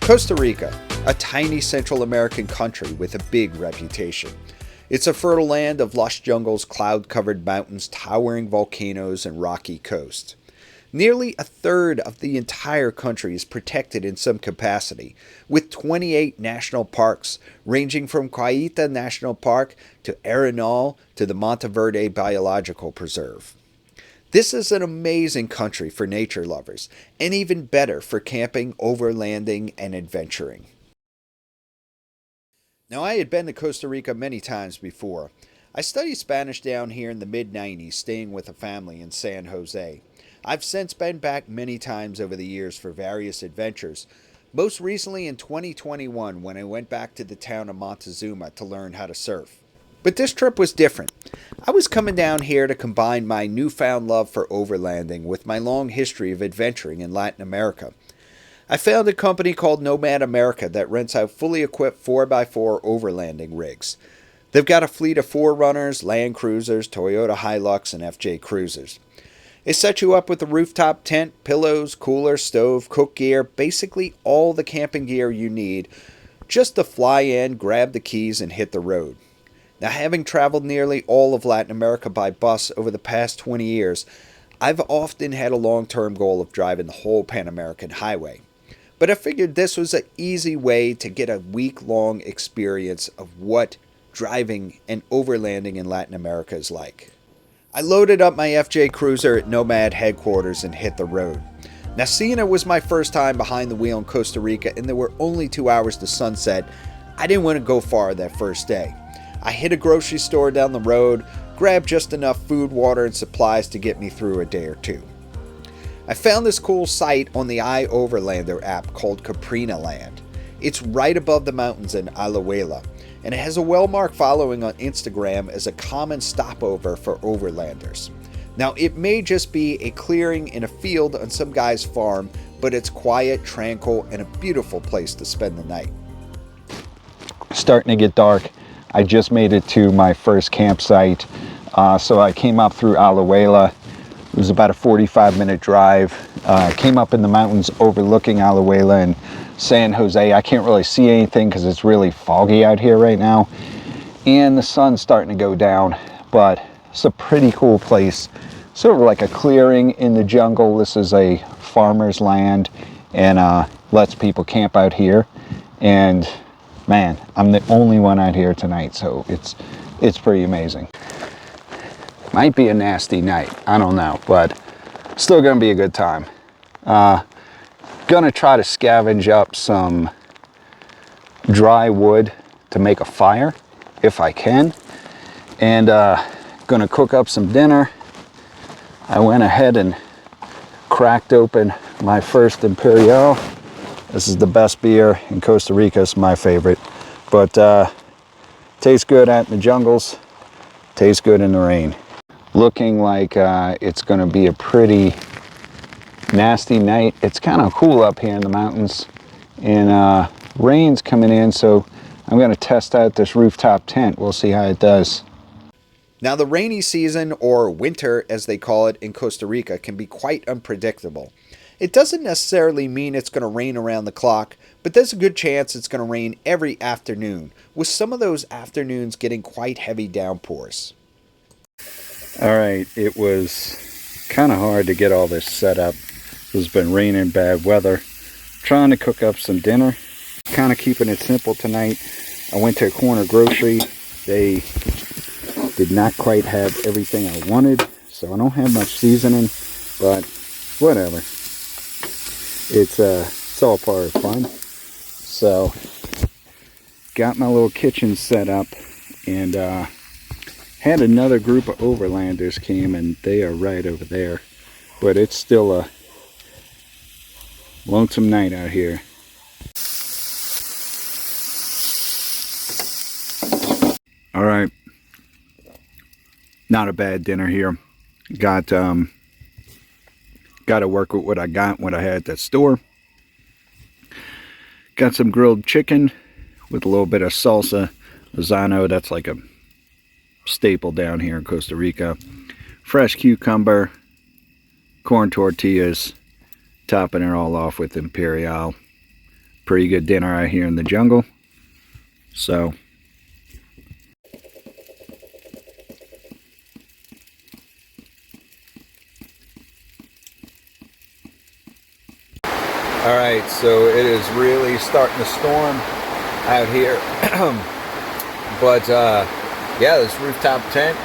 Costa Rica, a tiny Central American country with a big reputation. It's a fertile land of lush jungles, cloud-covered mountains, towering volcanoes, and rocky coast. Nearly a third of the entire country is protected in some capacity, with 28 national parks, ranging from Caita National Park to Arenal to the Monteverde Biological Preserve. This is an amazing country for nature lovers, and even better for camping, overlanding, and adventuring. Now, I had been to Costa Rica many times before. I studied Spanish down here in the mid-90s, staying with a family in San Jose. I've since been back many times over the years for various adventures, most recently in 2021 when I went back to the town of Montezuma to learn how to surf. But this trip was different. I was coming down here to combine my newfound love for overlanding with my long history of adventuring in Latin America. I found a company called Nomad America that rents out fully equipped 4x4 overlanding rigs. They've got a fleet of 4Runners, Land Cruisers, Toyota Hilux, and FJ Cruisers. They set you up with a rooftop tent, pillows, cooler, stove, cook gear, basically all the camping gear you need just to fly in, grab the keys, and hit the road. Now, having traveled nearly all of Latin America by bus over the past 20 years, I've often had a long-term goal of driving the whole Pan-American Highway. But I figured this was an easy way to get a week-long experience of what driving and overlanding in Latin America is like. I loaded up my FJ Cruiser at Nomad headquarters and hit the road. Now, seeing it was my first time behind the wheel in Costa Rica and there were only 2 hours to sunset, I didn't want to go far that first day. I hit a grocery store down the road, grabbed just enough food, water, and supplies to get me through a day or two. I found this cool site on the iOverlander app called Caprina Land. It's right above the mountains in Alajuela, and it has a well-marked following on Instagram as a common stopover for overlanders. Now, it may just be a clearing in a field on some guy's farm, but it's quiet, tranquil, and a beautiful place to spend the night. Starting to get dark. I just made it to my first campsite, so I came up through Alajuela. It was about a 45-minute drive. Came up in the mountains overlooking Alajuela and San Jose. I can't really see anything because it's really foggy out here right now, and the sun's starting to go down, but it's a pretty cool place. Sort of like a clearing in the jungle. This is a farmer's land and lets people camp out here. And man, I'm the only one out here tonight, so it's pretty amazing. Might be a nasty night, I don't know, but still gonna be a good time. Gonna try to scavenge up some dry wood to make a fire if I can, and gonna cook up some dinner. I went ahead and cracked open my first Imperial. This is the best beer in Costa Rica. It's my favorite, but tastes good out in the jungles, tastes good in the rain. Looking like it's going to be a pretty nasty night. It's kind of cool up here in the mountains, and rain's coming in, so I'm going to test out this rooftop tent. We'll see how it does. Now, the rainy season, or winter as they call it in Costa Rica, can be quite unpredictable. It doesn't necessarily mean it's going to rain around the clock, but there's a good chance it's going to rain every afternoon, with some of those afternoons getting quite heavy downpours. Alright, it was kind of hard to get all this set up. It's been raining, bad weather. Trying to cook up some dinner. Kind of keeping it simple tonight. I went to a corner grocery. They did not quite have everything I wanted, so I don't have much seasoning, but whatever. It's all part of fun. So got my little kitchen set up, and had another group of overlanders came, and they are right over there, but it's still a lonesome night out here. All right, not a bad dinner here. Got to work with what I got, what I had at that store. Got some grilled chicken with a little bit of salsa Lozano. That's like a staple down here in Costa Rica. Fresh cucumber, corn tortillas, topping it all off with Imperial. pretty good dinner out here in the jungle. So all right, so it is really starting to storm out here. But yeah, this rooftop tent,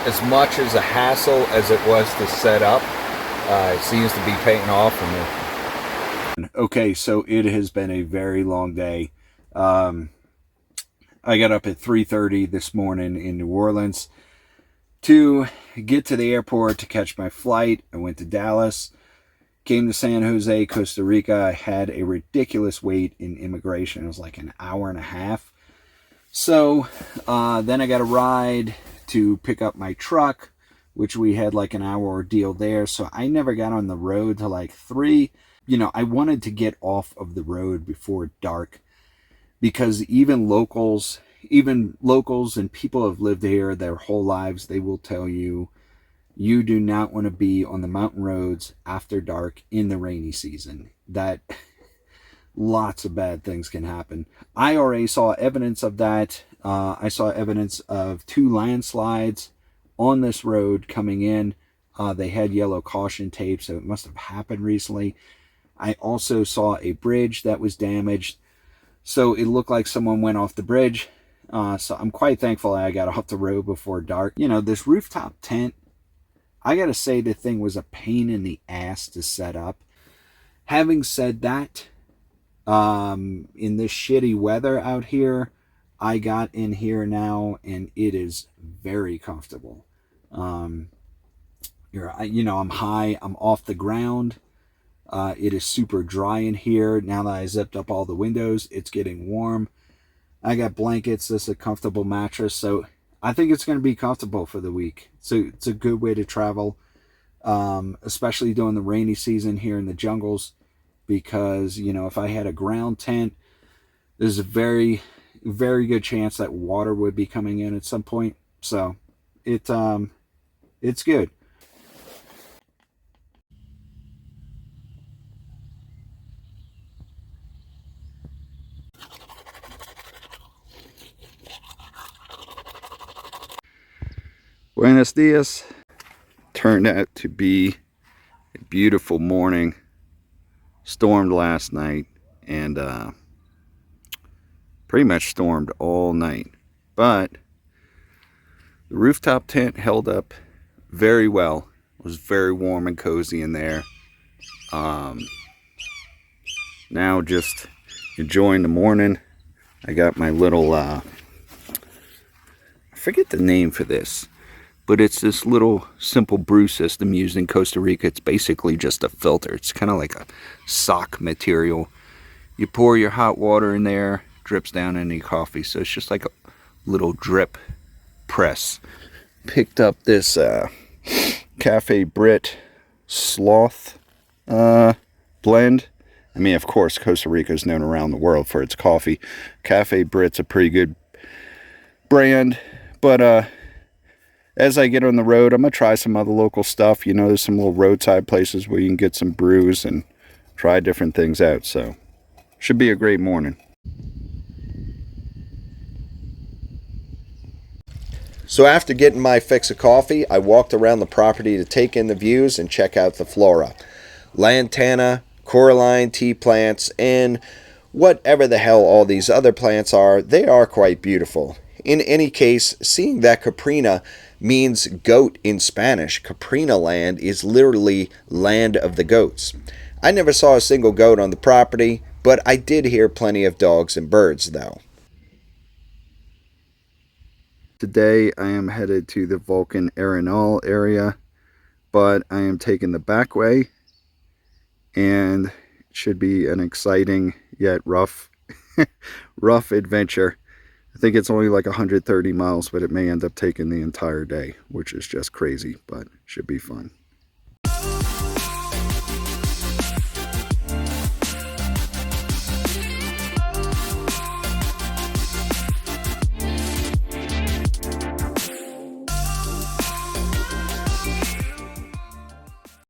as much as a hassle as it was to set up, it seems to be paying off for me. Okay, so it has been a very long day. I got up at 3:30 this morning in New Orleans to get to the airport to catch my flight. I went to Dallas, came to San Jose, Costa Rica. I had a ridiculous wait in immigration. It was like an hour and a half. So then I got a ride to pick up my truck, which we had like an hour ordeal there. So I never got on the road till like 3. You know, I wanted to get off of the road before dark, because even locals and people who have lived here their whole lives, they will tell you, you do not want to be on the mountain roads after dark in the rainy season. That lots of bad things can happen. I already saw evidence of that. I saw evidence of 2 landslides on this road coming in. They had yellow caution tape, so it must have happened recently. I also saw a bridge that was damaged, so it looked like someone went off the bridge. So I'm quite thankful I got off the road before dark. You know, this rooftop tent, I gotta say, the thing was a pain in the ass to set up. Having said that, in this shitty weather out here, I got in here now and it is very comfortable. I'm high, I'm off the ground. It is super dry in here. Now that I zipped up all the windows, it's getting warm. I got blankets. This is a comfortable mattress, so I think it's going to be comfortable for the week. So it's a good way to travel, especially during the rainy season here in the jungles, because, you know, if I had a ground tent, there's a very, very good chance that water would be coming in at some point. So it's good. Buenos dias. Turned out to be a beautiful morning. Stormed last night and pretty much stormed all night. But the rooftop tent held up very well. It was very warm and cozy in there. Now just enjoying the morning. I got my little, I forget the name for this, but it's this little simple brew system used in Costa Rica. It's basically just a filter. It's kind of like a sock material. You pour your hot water in there, drips down any coffee. So it's just like a little drip press. Picked up this Cafe Brit Sloth blend. I mean, of course, Costa Rica is known around the world for its coffee. Cafe Brit's a pretty good brand, but as I get on the road, I'm going to try some other local stuff. You know, there's some little roadside places where you can get some brews and try different things out. So, should be a great morning. So after getting my fix of coffee, I walked around the property to take in the views and check out the flora. Lantana, coralline, tea plants, and whatever the hell all these other plants are, they are quite beautiful. In any case, seeing that Caprina means goat in Spanish, Caprina Land is literally land of the goats. I never saw a single goat on the property, but I did hear plenty of dogs and birds though. Today I am headed to the Volcan Arenal area, but I am taking the back way, and it should be an exciting yet rough adventure. I think it's only like 130 miles, but it may end up taking the entire day, which is just crazy, but should be fun.